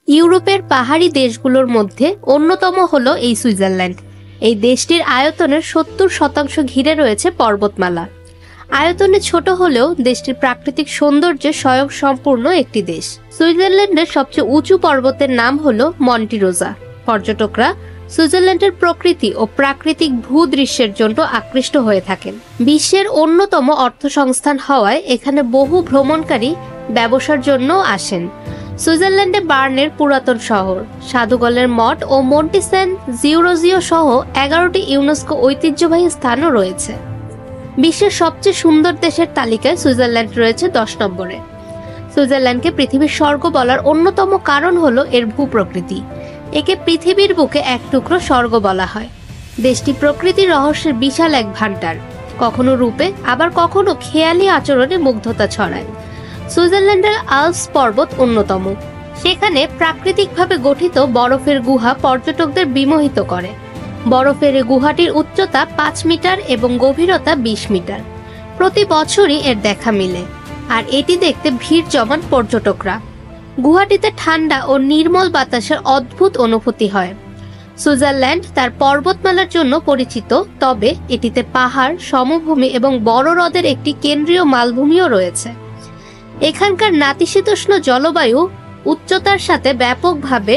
ইউরোপের পাহাড়ি দেশগুলোর মধ্যে অন্যতম হলো এই সুইজারল্যান্ড। এই দেশটির আয়তনের 70% ঘিরে রয়েছে পর্বতমালা। আয়তনে ছোট হলেও দেশটির প্রাকৃতিক সৌন্দর্যে স্বয়ংসম্পূর্ণ একটি দেশ। সুইজারল্যান্ডের সবচেয়ে উঁচু পর্বতের নাম হলো মন্টি রোজা। পর্যটকরা সুইজারল্যান্ডের প্রকৃতি ও প্রাকৃতিক ভূদৃশ্যের জন্য আকৃষ্ট হয়ে থাকেন। বিশ্বের অন্যতম অর্থসংস্থান হওয়ায় এখানে বহু ভ্রমণকারী ব্যবসার জন্য আসেন। সুইজারল্যান্ডে বার্নের পুরাতন শহর, সাধুগলের মঠ ও মন্টি সেন্ট জিওরোজিও সহ 11টি ইউনেস্কো ঐতিহ্যবাহী স্থানও রয়েছে। বিশ্বের সবচেয়ে সুন্দর দেশের তালিকায় সুইজারল্যান্ড রয়েছে 10 নম্বরে। সুইজারল্যান্ডকে পৃথিবীর স্বর্গ বলার অন্যতম কারণ হলো এর ভূপ্রকৃতি। একে পৃথিবীর বুকে এক টুকরো স্বর্গ বলা হয়। দেশটি প্রকৃতির রহস্যের বিশাল এক ভান্ডার, কখনো রূপে আবার কখনো খেয়ালি আচরণে মুগ্ধতা ছড়ায়। সুইজারল্যান্ডের আল্পস পর্বত অন্যতম। সেখানে প্রাকৃতিকভাবে গঠিত বরফের গুহা পর্যটকদের বিমোহিত করে। বরফের এই গুহাটির উচ্চতা 5 মিটার এবং গভীরতা 20 মিটার। প্রতি বছরই এর দেখা মিলে, আর এটি দেখতে ভিড় জমান পর্যটকরা। গুহাটিতে ঠান্ডা ও নির্মল বাতাসের অদ্ভুত অনুভূতি হয়। সুইজারল্যান্ড তার পর্বতমালার জন্য পরিচিত, তবে এটিতে পাহাড়, সমভূমি এবং বড় হ্রদের একটি কেন্দ্রীয় মালভূমিও রয়েছে। এখানকার নাতিশীতোষ্ণ জলবায়ু উচ্চতার সাথে ব্যাপকভাবে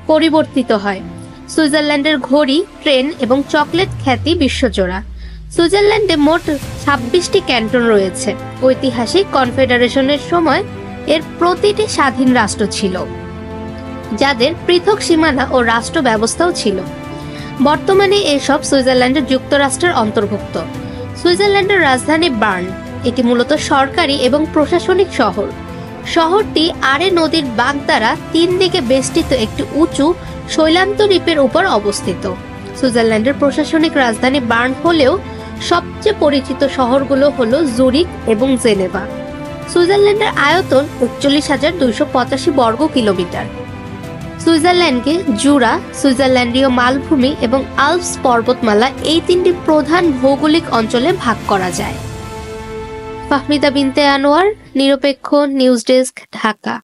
পরিবর্তিত হয়। সুইজারল্যান্ডের ঘড়ি, ট্রেন এবং চকলেট খ্যাতি বিশ্বজোড়া। সুইজারল্যান্ডে মোট 26টি ক্যান্টন রয়েছে। ঐতিহাসিক কনফেডারেশনের সময় এর প্রতিটি স্বাধীন রাষ্ট্র ছিল, যাদের পৃথক সীমানা ও রাষ্ট্র ব্যবস্থাও ছিল। বর্তমানে এসব সুইজারল্যান্ডের যুক্তরাষ্ট্রের অন্তর্ভুক্ত। সুইজারল্যান্ডের রাজধানী বার্ন। এটি মূলত সরকারি এবং প্রশাসনিক শহর। শহরটি আরে নদীর বাঁক দ্বারা 3 দিকে বেষ্টিত একটি উঁচু শৈলান্ত দ্বীপের উপর অবস্থিত। সুইজারল্যান্ডের প্রশাসনিক রাজধানী বার্ন হলেও সবচেয়ে পরিচিত শহরগুলো হলো জুরিক এবং জেনেভা। সুইজারল্যান্ডের আয়তন 41,285 বর্গ কিলোমিটার। সুইজারল্যান্ডকে জুরা, সুইজারল্যান্ডীয় মালভূমি এবং আল্পস পর্বতমালা এই 3টি প্রধান ভৌগোলিক অঞ্চলে ভাগ করা যায়। ফাহমিদা বিনতে আনোয়ার, নিরপেক্ষ নিউজ ডেস্ক, ঢাকা।